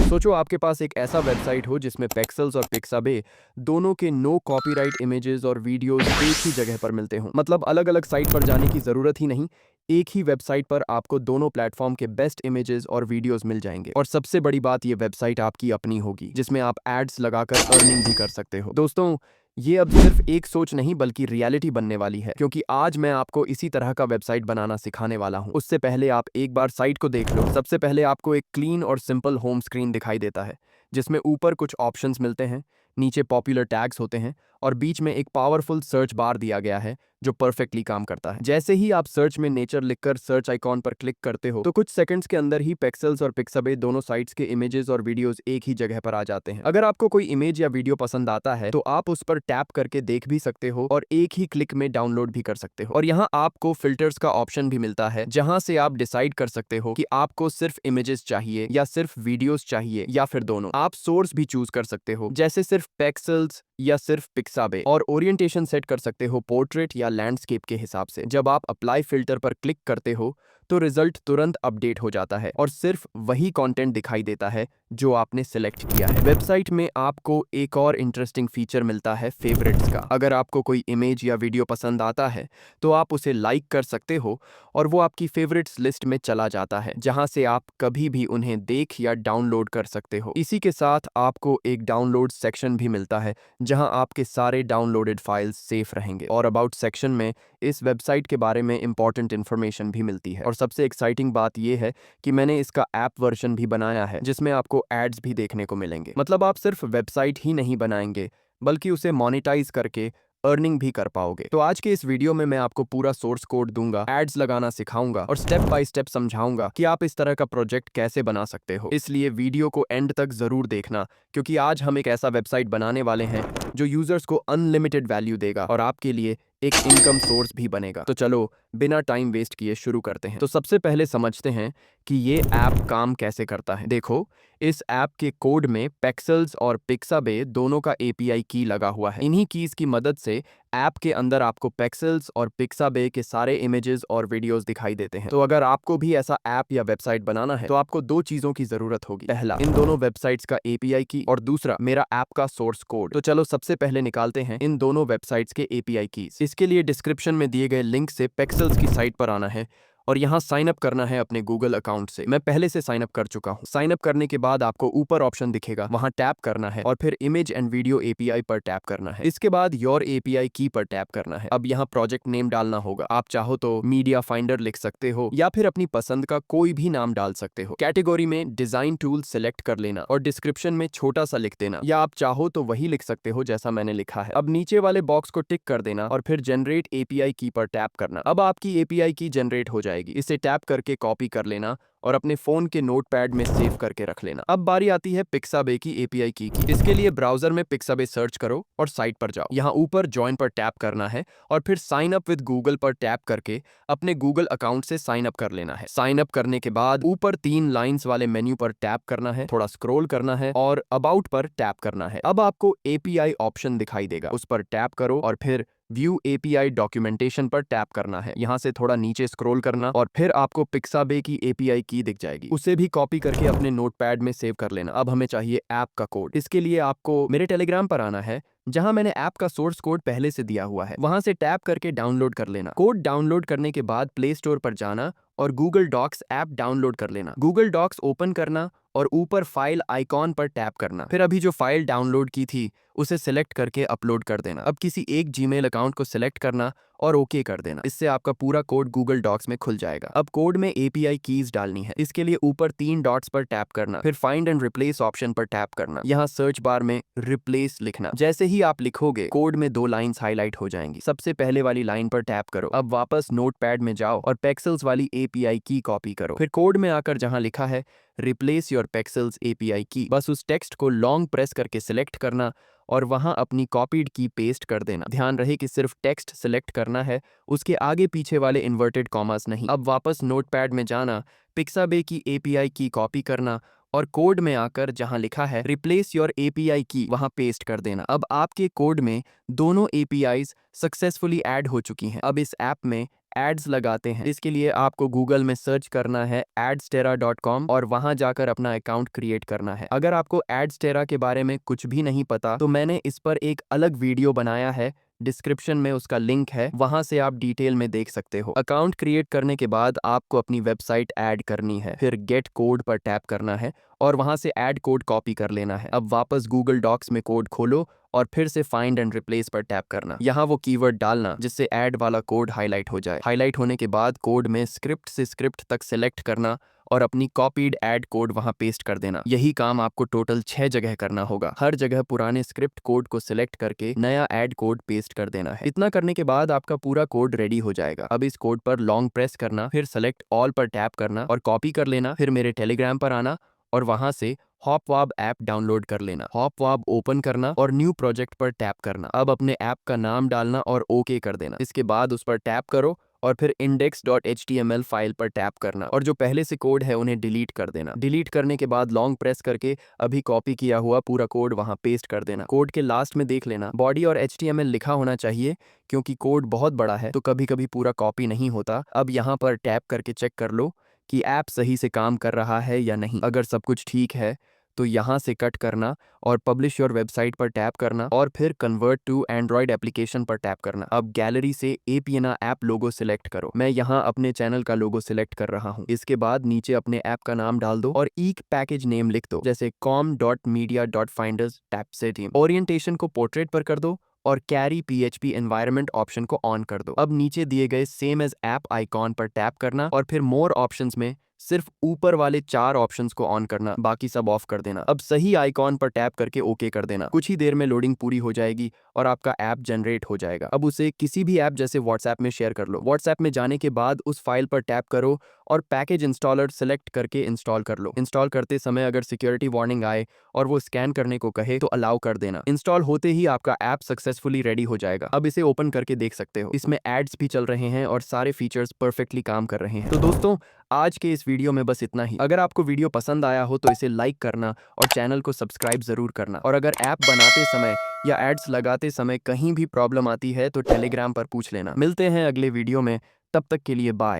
सोचो आपके पास एक ऐसा वेबसाइट हो जिसमें पेक्सल्स और पिक्साबे दोनों के नो कॉपीराइट इमेजेस और वीडियोस एक ही जगह पर मिलते हों। मतलब अलग अलग साइट पर जाने की ज़रूरत ही नहीं, एक ही वेबसाइट पर आपको दोनों प्लेटफॉर्म के बेस्ट इमेजेस और वीडियोस मिल जाएंगे। और सबसे बड़ी बात, ये वेबसाइट आपकी अपनी होगी जिसमें आप एड्स लगाकर अर्निंग भी कर सकते हो। दोस्तों, ये अब सिर्फ एक सोच नहीं बल्कि रियलिटी बनने वाली है, क्योंकि आज मैं आपको इसी तरह का वेबसाइट बनाना सिखाने वाला हूं। उससे पहले आप एक बार साइट को देख लो। सबसे पहले आपको एक क्लीन और सिंपल होम स्क्रीन दिखाई देता है, जिसमें ऊपर कुछ ऑप्शंस मिलते हैं, नीचे पॉपुलर टैग्स होते हैं और बीच में एक पावरफुल सर्च बार दिया गया है जो परफेक्टली काम करता है। जैसे ही आप सर्च में नेचर लिखकर सर्च आइकॉन पर क्लिक करते हो तो कुछ सेकंड्स के अंदर ही पेक्सल्स और पिक्साबे दोनों साइट्स के इमेजेस और वीडियोस एक ही जगह पर आ जाते हैं। अगर आपको कोई इमेज या वीडियो पसंद आता है तो आप उस पर टैप करके देख भी सकते हो और एक ही क्लिक में डाउनलोड भी कर सकते हो। और यहाँ आपको फिल्टर्स का ऑप्शन भी मिलता है, जहां से आप डिसाइड कर सकते हो कि आपको सिर्फ इमेजेस चाहिए या सिर्फ वीडियोस चाहिए या फिर दोनों। आप सोर्स भी चूज कर सकते हो, जैसे सिर्फ पेक्सल्स या सिर्फ पिक्साबे, और ओरिएंटेशन सेट कर सकते हो पोर्ट्रेट या लैंडस्केप के हिसाब से। जब आप अप्लाई फिल्टर पर क्लिक करते हो तो रिजल्ट तुरंत अपडेट हो जाता है और सिर्फ वही कंटेंट दिखाई देता है जो आपने सिलेक्ट किया है। वेबसाइट में आपको एक और इंटरेस्टिंग फीचर मिलता है, फेवरेट्स का। अगर आपको कोई इमेज या वीडियो पसंद आता है तो आप उसे लाइक कर सकते हो और वो आपकी फेवरेट्स लिस्ट में चला जाता है, जहां से आप कभी भी उन्हें देख या डाउनलोड कर सकते हो। इसी के साथ आपको एक डाउनलोड सेक्शन भी मिलता है, जहां आपके सारे डाउनलोडेड फाइल्स सेफ रहेंगे। और अबाउट सेक्शन में इस वेबसाइट के बारे में इंपॉर्टेंट इन्फॉर्मेशन भी मिलती है। और सबसे एक्साइटिंग बात यह है कि मैंने इसका ऐप वर्जन भी बनाया है, जिसमें आपको एड्स भी देखने को मिलेंगे। मतलब आप सिर्फ वेबसाइट ही नहीं बनाएंगे बल्कि उसे मोनेटाइज करके अर्निंग भी कर पाओगे। तो आज के इस वीडियो में मैं आपको पूरा सोर्स कोड दूंगा, एड्स लगाना सिखाऊंगा और स्टेप बाय स्टेप समझाऊंगा कि आप इस तरह का प्रोजेक्ट कैसे बना सकते हो। इसलिए वीडियो को एंड तक जरूर देखना, क्योंकि आज हम एक ऐसा वेबसाइट बनाने वाले हैं जो यूजर्स को अनलिमिटेड वैल्यू देगा और आपके लिए एक इनकम सोर्स भी बनेगा। तो चलो बिना टाइम वेस्ट किए शुरू करते हैं। तो सबसे पहले समझते हैं कि ये ऐप काम कैसे करता है। देखो, इस ऐप के कोड में पेक्सल्स और पिक्साबे दोनों का एपीआई की लगा हुआ है। इन्हीं कीज की मदद से ऐप के अंदर आपको पेक्सल्स और पिक्साबे के सारे इमेजेस और वीडियोस दिखाई देते हैं। तो अगर आपको भी ऐसा ऐप या वेबसाइट बनाना है तो आपको दो चीजों की जरूरत होगी। पहला, इन दोनों वेबसाइट्स का एपीआई की, और दूसरा, मेरा ऐप का सोर्स कोड। तो चलो सबसे पहले निकालते हैं इन दोनों वेबसाइट्स के एपीआई कीज। इसके लिए डिस्क्रिप्शन में दिए गए लिंक से पेक्सल्स की साइट पर आना है और यहाँ साइन अप करना है अपने गूगल अकाउंट से। मैं पहले से साइन अप कर चुका हूँ। साइन अप करने के बाद आपको ऊपर ऑप्शन दिखेगा, वहां टैप करना है और फिर इमेज एंड वीडियो एपीआई पर टैप करना है। इसके बाद योर एपीआई की पर टैप करना है। अब यहाँ प्रोजेक्ट नेम डालना होगा। आप चाहो तो मीडिया फाइंडर लिख सकते हो या फिर अपनी पसंद का कोई भी नाम डाल सकते हो। कैटेगरी में डिजाइन टूल सिलेक्ट कर लेना और डिस्क्रिप्शन में छोटा सा लिख देना, या आप चाहो तो वही लिख सकते हो जैसा मैंने लिखा है। अब नीचे वाले बॉक्स को टिक कर देना और फिर जनरेट एपीआई की पर टैप करना। अब आपकी एपीआई की जनरेट हो जाएगी। इसे टैप करके कॉपी कर लेना और अपने फोन के नोटपैड में सेव करके रख लेना। अब बारी आती है पिक्साबे की एपीआई की। इसके लिए ब्राउजर में पिक्साबे सर्च करो और साइट पर जाओ। यहाँ ऊपर ज्वाइन पर टैप करना है और फिर साइन अप विद गूगल पर टैप करके अपने गूगल अकाउंट से साइन अप कर लेना है। साइन अप करने के बाद ऊपर 3 लाइंस वाले मेन्यू पर टैप करना है, थोड़ा स्क्रॉल करना है और अबाउट पर टैप करना है। अब आपको एपीआई ऑप्शन दिखाई देगा, उस पर टैप करो और फिर व्यू एपीआई डॉक्यूमेंटेशन पर टैप करना है। यहां से थोड़ा नीचे स्क्रॉल करना और फिर आपको पिक्साबे की एपीआई की दिख जाएगी। उसे भी कॉपी करके अपने नोटपैड में सेव कर लेना। अब हमें चाहिए ऐप का कोड। इसके लिए आपको मेरे टेलीग्राम पर आना है, जहां मैंने ऐप का सोर्स कोड पहले से दिया हुआ है। वहां से टैप करके डाउनलोड कर लेना। कोड डाउनलोड करने के बाद प्ले स्टोर पर जाना और गूगल डॉक्स ऐप डाउनलोड कर लेना। गूगल डॉक्स ओपन करना और ऊपर फाइल आइकॉन पर टैप करना। फिर अभी जो फाइल डाउनलोड की थी उसे सिलेक्ट करके अपलोड कर देना। अब किसी एक जीमेल अकाउंट को सिलेक्ट करना और ओके कर देना। इससे आपका पूरा कोड गूगल डॉक्स में खुल जाएगा। अब कोड में एपीआई कीज डालनी है। इसके लिए ऊपर 3 डॉट्स पर टैप करना, फिर फाइंड एंड रिप्लेस ऑप्शन पर टैप करना। यहाँ सर्च बार में रिप्लेस लिखना। जैसे ही आप लिखोगे कोड में 2 लाइंस हाईलाइट हो जाएंगी। सबसे पहले वाली लाइन पर टैप करो। अब वापस नोटपैड में जाओ और पेक्सल्स वाली एपीआई की कॉपी करो। फिर कोड में आकर जहां लिखा है रिप्लेस योर पेक्सल्स एपीआई की, बस उस टेक्स्ट को लॉन्ग प्रेस करके सिलेक्ट करना और वहां अपनी कॉपीड की पेस्ट कर देना। ध्यान रहे कि सिर्फ टेक्स्ट सिलेक्ट करना है, उसके आगे पीछे वाले इन्वर्टेड कॉमास नहीं। अब वापस नोटपैड में जाना, पिक्साबे की एपीआई की कॉपी करना और कोड में आकर जहां लिखा है रिप्लेस योर एपीआई की, वहां पेस्ट कर देना। अब आपके कोड में दोनों एपीआईज सक्सेसफुली ऐड हो चुकी हैं। अब इस ऐप में एड्स लगाते हैं। इसके लिए आपको गूगल में सर्च करना है adstera.com और वहां जाकर अपना अकाउंट क्रिएट करना है। अगर आपको एडस्टेरा के बारे में कुछ भी नहीं पता तो मैंने इस पर एक अलग वीडियो बनाया है, डिस्क्रिप्शन में उसका लिंक है, वहां से आप डिटेल में देख सकते हो। अकाउंट क्रिएट करने के बाद आपको अपनी वेबसाइट ऐड करनी है, फिर गेट कोड पर टैप करना है और वहां से ऐड कोड कॉपी कर लेना है। अब वापस गूगल डॉक्स में कोड खोलो और फिर से फाइंड एंड रिप्लेस पर टैप करना। यहाँ वो कीवर्ड डालना जिससे ऐड वाला कोड हाईलाइट हो जाए। हाईलाइट होने के बाद कोड में स्क्रिप्ट से स्क्रिप्ट तक सिलेक्ट करना और अपनी कॉपीड ऐड कोड वहां पेस्ट कर देना। यही काम आपको टोटल 6 जगह करना होगा। हर जगह पुराने स्क्रिप्ट कोड को सिलेक्ट करके नया ऐड कोड पेस्ट कर देना है। इतना करने के बाद आपका पूरा कोड रेडी हो जाएगा। अब इस कोड पर लॉन्ग प्रेस करना, फिर सेलेक्ट ऑल पर टैप करना और कॉपी कर लेना। फिर मेरे टेलीग्राम पर आना और वहां से हॉपवाब ऐप डाउनलोड कर लेना। हॉपवाब ओपन करना और न्यू प्रोजेक्ट पर टैप करना। अब अपने ऐप का नाम डालना और ओके कर देना। इसके बाद उस पर टैप करो और फिर index.html फाइल पर टैप करना और जो पहले से कोड है उन्हें डिलीट कर देना। डिलीट करने के बाद लॉन्ग प्रेस करके अभी कॉपी किया हुआ पूरा कोड वहां पेस्ट कर देना। कोड के लास्ट में देख लेना बॉडी और HTML लिखा होना चाहिए, क्योंकि कोड बहुत बड़ा है तो कभी कभी पूरा कॉपी नहीं होता। अब यहाँ पर टैप करके चेक कर लो कि ऐप सही से काम कर रहा है या नहीं। अगर सब कुछ ठीक है तो यहाँ से कट करना और पब्लिश योर वेबसाइट पर टैप करना और फिर कन्वर्ट टू एंड्रॉयड एप्लीकेशन पर टैप करना। अब गैलरी से एपीएना ऐप लोगो सिलेक्ट करो। मैं यहाँ अपने चैनल का लोगो सिलेक्ट कर रहा हूँ। इसके बाद नीचे अपने ऐप का नाम डाल दो और ईक पैकेज नेम लिख दो, जैसे com.media.finders टैप से टीम। ओरिएंटेशन को पोर्ट्रेट पर कर दो और कैरी PHP एनवायरनमेंट ऑप्शन को ऑन कर दो। अब नीचे दिए गए सेम एज ऐप आइकॉन पर टैप करना और फिर मोर ऑप्शंस में सिर्फ ऊपर वाले 4 ऑप्शंस को ऑन करना, बाकी सब ऑफ कर देना। अब सही आइकॉन पर टैप करके ओके कर देना। कुछ ही देर में लोडिंग पूरी हो जाएगी और आपका ऐप जनरेट हो जाएगा। अब उसे किसी भी ऐप जैसे व्हाट्सएप में शेयर कर लो। व्हाट्सएप में जाने के बाद उस फाइल पर टैप करो और पैकेज इंस्टॉलर सेलेक्ट करके इंस्टॉल कर लो। इंस्टॉल करते समय अगर सिक्योरिटी वार्निंग आए और वो स्कैन करने को कहे तो अलाउ कर देना। इंस्टॉल होते ही आपका ऐप सक्सेसफुली रेडी हो जाएगा। अब इसे ओपन करके देख सकते हो, इसमें एड्स भी चल रहे हैं और सारे फीचर्स परफेक्टली काम कर रहे हैं। तो दोस्तों, आज के इस वीडियो में बस इतना ही। अगर आपको वीडियो पसंद आया हो तो इसे लाइक करना और चैनल को सब्सक्राइब जरूर करना। और अगर ऐप बनाते समय या एड्स लगाते समय कहीं भी प्रॉब्लम आती है तो टेलीग्राम पर पूछ लेना। मिलते हैं अगले वीडियो में, तब तक के लिए बाय।